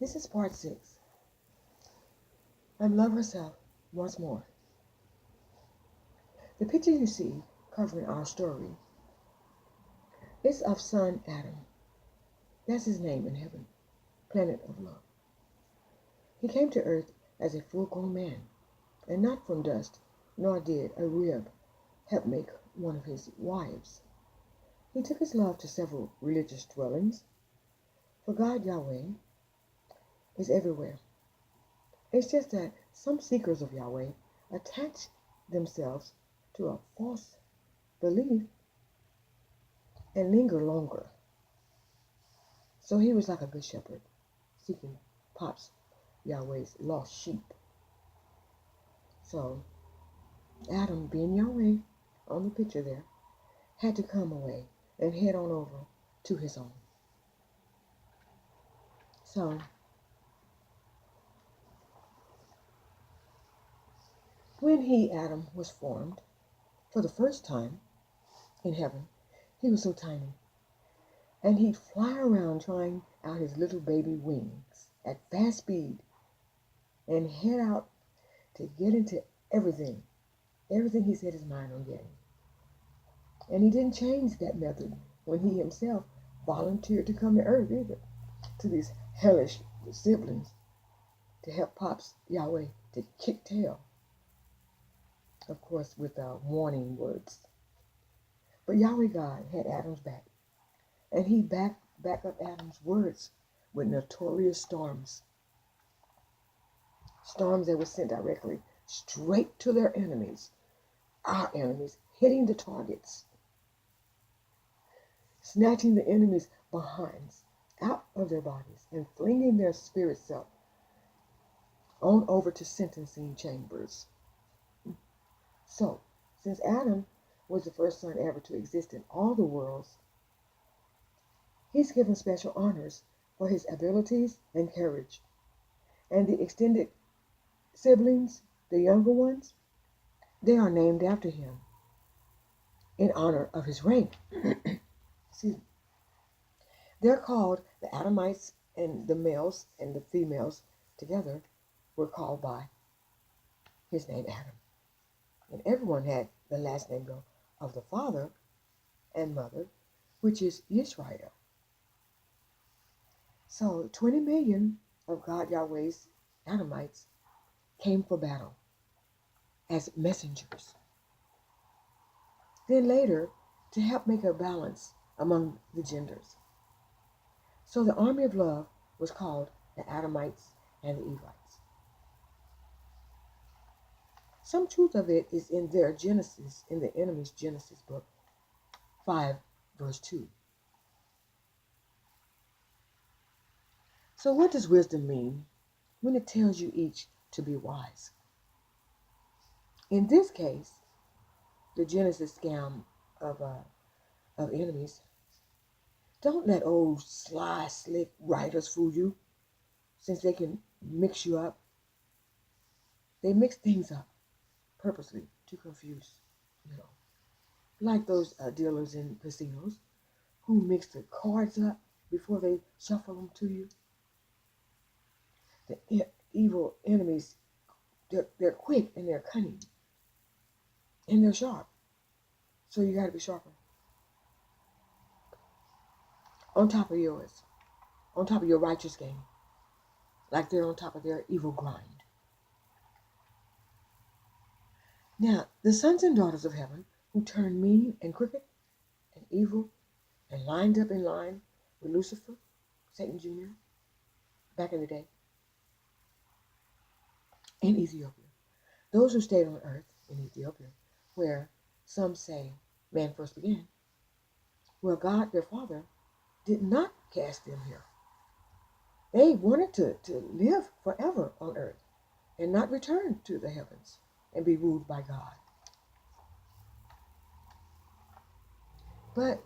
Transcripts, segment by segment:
This is part 6. And love herself once more. The picture you see covering our story is of son Adam. That's his name in heaven, planet of love. He came to earth as a full-grown man, and not from dust, nor did a rib help make one of his wives. He took his love to several religious dwellings, for God Yahweh is everywhere. It's just that some seekers of Yahweh attach themselves to a false belief and linger longer. So he was like a good shepherd, seeking Pops Yahweh's lost sheep. So Adam, being Yahweh on the picture there, had to come away and head on over to his own. So when he, Adam, was formed for the first time in heaven, he was so tiny. And he'd fly around trying out his little baby wings at fast speed and head out to get into everything he set his mind on getting. And he didn't change that method when he himself volunteered to come to earth either, to these hellish siblings, to help Pops Yahweh to kick tail. Of course, with warning words. But Yahweh God had Adam's back, and he backed up Adam's words with notorious storms. Storms that were sent directly straight to their enemies, our enemies, hitting the targets, snatching the enemies' behinds out of their bodies and flinging their spirit self on over to sentencing chambers. So, since Adam was the first son ever to exist in all the worlds, he's given special honors for his abilities and courage. And the extended siblings, the younger ones, they are named after him in honor of his rank. Excuse me. They're called the Adamites, and the males and the females together were called by his name Adam. And everyone had the last name though of the father and mother, which is Yisrael. So 20 million of God Yahweh's Adamites came for battle as messengers. Then later, to help make a balance among the genders. So the army of love was called the Adamites and the Evites. Some truth of it is in their Genesis, in the enemy's Genesis book, 5, verse 2. So what does wisdom mean when it tells you each to be wise? In this case, the Genesis scam of enemies, don't let old sly, slick writers fool you, since they can mix you up. They mix things up purposely to confuse, like those dealers in casinos who mix the cards up before they shuffle them to you. The evil enemies, they're quick and they're cunning and they're sharp. So you got to be sharper. On top of yours, on top of your righteous game, like they're on top of their evil grind. Now, the sons and daughters of heaven who turned mean and crooked and evil and lined up in line with Lucifer, Satan Jr., back in the day, in Ethiopia. Those who stayed on earth in Ethiopia, where some say man first began, well, God, their father, did not cast them here. They wanted to live forever on earth and not return to the heavens and be ruled by God. But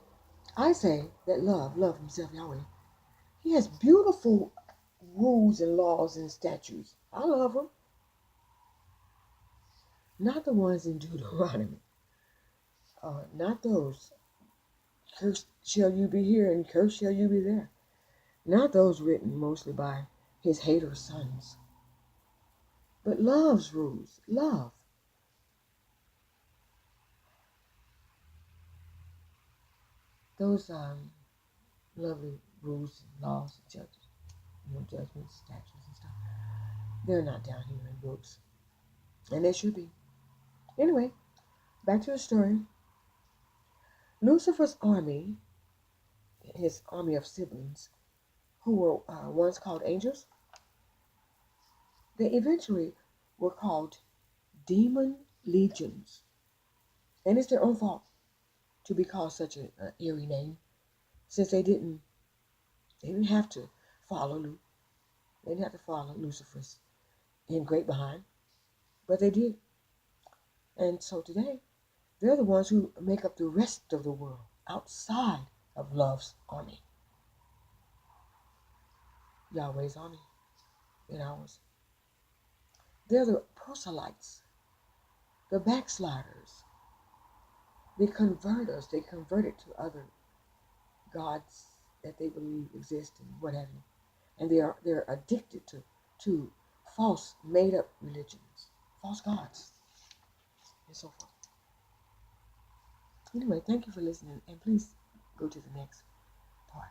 I say that love himself, Yahweh, he has beautiful rules and laws and statutes. I love them. Not the ones in Deuteronomy. Not those. Cursed shall you be here and cursed shall you be there. Not those written mostly by his haters' sons. But love's rules, love. Those lovely rules and laws and judgments, statutes and stuff, they're not down here in books. And they should be. Anyway, back to the story. Lucifer's army, his army of siblings, who were once called angels, they eventually were called demon legions. And it's their own fault to be called such an eerie name, since they didn't have to follow Luke. They didn't have to follow Lucifer's in great behind, but they did. And so today, they're the ones who make up the rest of the world outside of love's army. Yahweh's army and ours. They're the proselytes, the backsliders, the converters. They converted to other gods that they believe exist and what have you. And they're addicted to false, made-up religions, false gods, and so forth. Anyway, thank you for listening, and please go to the next part.